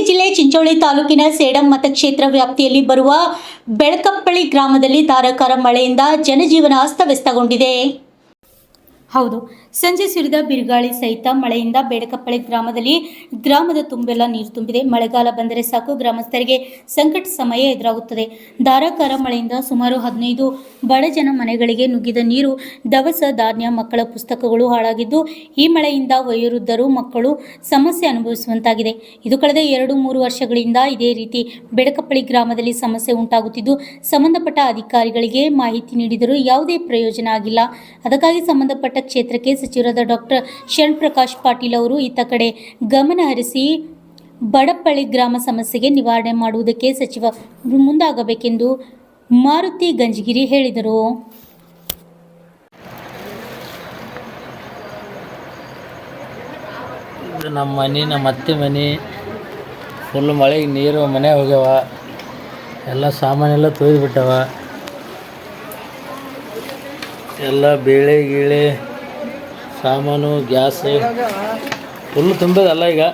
ಜಿಲ್ಲೆ ಚಿಂಚೋಳಿ ತಾಲೂಕಿನ ಸೇಡಂ ಮತಕ್ಷೇತ್ರ ವ್ಯಾಪ್ತಿಯಲ್ಲಿ ಬರುವ ಬೆಳಕಪ್ಪಳ್ಳಿ ಗ್ರಾಮದಲ್ಲಿ ಧಾರಾಕಾರ ಮಳೆಯಿಂದ ಜನಜೀವನ ಅಸ್ತವ್ಯಸ್ತಗೊಂಡಿದೆ. ಹೌದು, ಸಂಜೆ ಸುರಿದ ಬಿರುಗಾಳಿ ಸಹಿತ ಮಳೆಯಿಂದ ಬೇಡಕಪ್ಪಳ್ಳಿ ಗ್ರಾಮದ ತುಂಬೆಲ್ಲ ನೀರು ತುಂಬಿದೆ. ಮಳೆಗಾಲ ಬಂದರೆ ಸಾಕು, ಗ್ರಾಮಸ್ಥರಿಗೆ ಸಂಕಟ ಸಮಯ ಎದುರಾಗುತ್ತದೆ. ಧಾರಾಕಾರ ಮಳೆಯಿಂದ ಸುಮಾರು 15 ಬಡಜನ ಮನೆಗಳಿಗೆ ನುಗ್ಗಿದ ನೀರು ದವಸ ಧಾನ್ಯ, ಮಕ್ಕಳ ಪುಸ್ತಕಗಳು ಹಾಳಾಗಿದ್ದು, ಈ ಮಳೆಯಿಂದ ವಯೋವೃದ್ಧರು, ಮಕ್ಕಳು ಸಮಸ್ಯೆ ಅನುಭವಿಸುವಂತಾಗಿದೆ. ಇದು ಕಳೆದ 2-3 ವರ್ಷಗಳಿಂದ ಇದೇ ರೀತಿ ಬೇಡಕಪ್ಪಳ್ಳಿ ಗ್ರಾಮದಲ್ಲಿ ಸಮಸ್ಯೆ ಉಂಟಾಗುತ್ತಿದ್ದು, ಸಂಬಂಧಪಟ್ಟ ಅಧಿಕಾರಿಗಳಿಗೆ ಮಾಹಿತಿ ನೀಡಿದರೂ ಯಾವುದೇ ಪ್ರಯೋಜನ ಆಗಿಲ್ಲ. ಅದಕ್ಕಾಗಿ ಸಂಬಂಧಪಟ್ಟ ಕ್ಷೇತ್ರಕ್ಕೆ ಸಚಿವರಾದ ಡಾಕ್ಟರ್ ಶರಣಪ್ರಕಾಶ್ ಪಾಟೀಲ್ ಅವರು ಇತ್ತ ಕಡೆ ಗಮನ ಹರಿಸಿ ಬಡಪ್ಪಳ್ಳಿ ಗ್ರಾಮ ಸಮಸ್ಯೆಗೆ ನಿವಾರಣೆ ಮಾಡುವುದಕ್ಕೆ ಸಚಿವರು ಮುಂದಾಗಬೇಕೆಂದು ಮಾರುತಿ ಗಂಜಗಿರಿ ಹೇಳಿದರು. ನಮ್ಮ ಅತ್ತೆ ಮನೆ ಫುಲ್ ಮಳೆಗೆ ನೀರು ಮನೆ ಹೋಗ್ಯಾವ, ಎಲ್ಲ ಸಾಮಾನೆಲ್ಲ ತೊಯ್ದು ಬಿಟ್ಟವ, ಎಲ್ಲ ಬೇಳೆ ಗೀಳೆ ಸಾಮಾನು ಗ್ಯಾಸ್ ಫುಲ್ ತುಂಬಿದಲ್ಲ. ಈಗ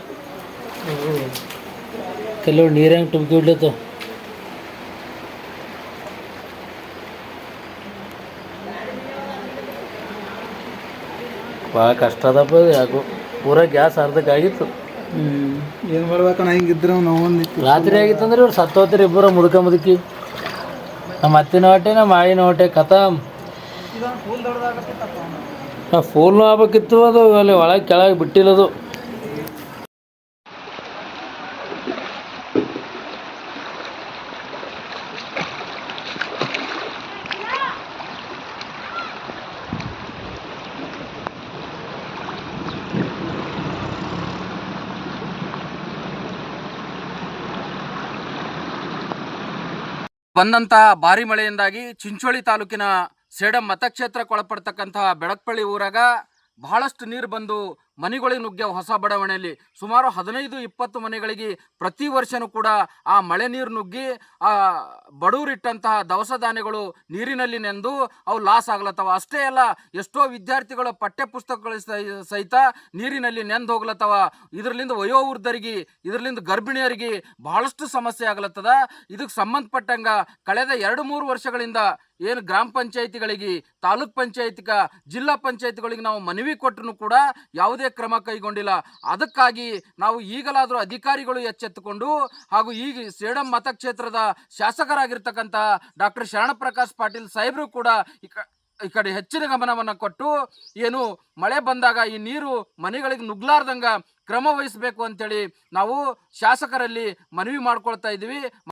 ಕೆಲವು ನೀರು ಹೆಂಗೆ ತುಂಬಿಕೆ ಬಿಡ್ಲತ್ತು. ಭಾಳ ಕಷ್ಟ ಅದಪ್ಪ. ಯಾಕೋ ಪೂರ ಗ್ಯಾಸ್ ಅರ್ಧಕ್ಕಾಗಿತ್ತು. ಏನು ಮಾಡ್ಬೇಕಣ್ಣ, ಹಿಂಗಿದ್ರೆ ನಾವು ರಾತ್ರಿ ಆಗಿತ್ತು ಅಂದ್ರೆ ಇವ್ರು ಸತ್ತೋತ್ರಿ ಇಬ್ಬರು ಮುದುಕಿ. ನಮ್ಮ ಅತ್ತಿನ ಹೊಟ್ಟೆ, ನಮ್ಮ ಆಯಿನ ಹೊಟ್ಟೆ ಖತಮ್. ಫೋನು ಆಗ್ಬೇಕಿತ್ತು, ಅದು ಅಲ್ಲಿ ಒಳಗೆ ಕೆಳಗೆ ಬಿಟ್ಟಿಲ್ಲದು. ಬಂದಂಥ ಭಾರಿ ಮಳೆಯಿಂದಾಗಿ ಚಿಂಚೋಳಿ ತಾಲೂಕಿನ ಸೇಡಂ ಮತಕ್ಷೇತ್ರಕ್ಕೆ ಒಳಪಡ್ತಕ್ಕಂತಹ ಬೆಳಕಪ್ಪಳ್ಳಿ ಊರಾಗ ಬಹಳಷ್ಟು ನೀರು ಬಂದು ಮನೆಗಳಿಗೆ ನುಗ್ಗ್ಯಾವ. ಹೊಸ ಬಡಾವಣೆಯಲ್ಲಿ ಸುಮಾರು 15-20 ಮನೆಗಳಿಗೆ ಪ್ರತಿ ವರ್ಷವೂ ಕೂಡ ಆ ಮಳೆ ನೀರು ನುಗ್ಗಿ ಆ ಬಡವರಿಟ್ಟಂತಹ ದವಸ ಧಾನ್ಯಗಳು ನೀರಿನಲ್ಲಿ ನೆಂದು ಅವು ಲಾಸ್ ಆಗ್ಲತ್ತವ. ಅಷ್ಟೇ ಅಲ್ಲ, ಎಷ್ಟೋ ವಿದ್ಯಾರ್ಥಿಗಳ ಪಠ್ಯ ಪುಸ್ತಕಗಳು ಸಹಿತ ನೀರಿನಲ್ಲಿ ನೆಂದು ಹೋಗ್ಲತ್ತವ. ಇದರಿಂದ ವಯೋವೃದ್ಧರಿಗೆ, ಇದರಿಂದ ಗರ್ಭಿಣಿಯರಿಗೆ ಬಹಳಷ್ಟು ಸಮಸ್ಯೆ ಆಗ್ಲತ್ತದ. ಇದಕ್ಕೆ ಸಂಬಂಧಪಟ್ಟಂಗ ಕಳೆದ 2-3 ವರ್ಷಗಳಿಂದ ಏನು ಗ್ರಾಮ ಪಂಚಾಯಿತಿಗಳಿಗೆ, ತಾಲೂಕ್ ಪಂಚಾಯತಿಗ, ಜಿಲ್ಲಾ ಪಂಚಾಯತಿಗಳಿಗೆ ನಾವು ಮನವಿ ಕೊಟ್ಟರು ಕೂಡ ಯಾವುದೇ ಕ್ರಮ ಕೈಗೊಂಡಿಲ್ಲ. ಅದಕ್ಕಾಗಿ ನಾವು ಈಗಲಾದರೂ ಅಧಿಕಾರಿಗಳು ಎಚ್ಚೆತ್ತುಕೊಂಡು ಹಾಗೂ ಈಗ ಸೇಡಂ ಮತಕ್ಷೇತ್ರದ ಶಾಸಕರಾಗಿರ್ತಕ್ಕಂಥ ಡಾಕ್ಟರ್ ಶರಣಪ್ರಕಾಶ್ ಪಾಟೀಲ್ ಸಾಹೇಬರು ಕೂಡ ಈ ಕಡೆ ಹೆಚ್ಚಿನ ಗಮನವನ್ನು ಕೊಟ್ಟು ಏನು ಮಳೆ ಬಂದಾಗ ಈ ನೀರು ಮನೆಗಳಿಗೆ ನುಗ್ಲಾರ್ದಂಗ ಕ್ರಮ ವಹಿಸಬೇಕು ಅಂತೇಳಿ ನಾವು ಶಾಸಕರಲ್ಲಿ ಮನವಿ ಮಾಡ್ಕೊಳ್ತಾ ಇದ್ದೀವಿ.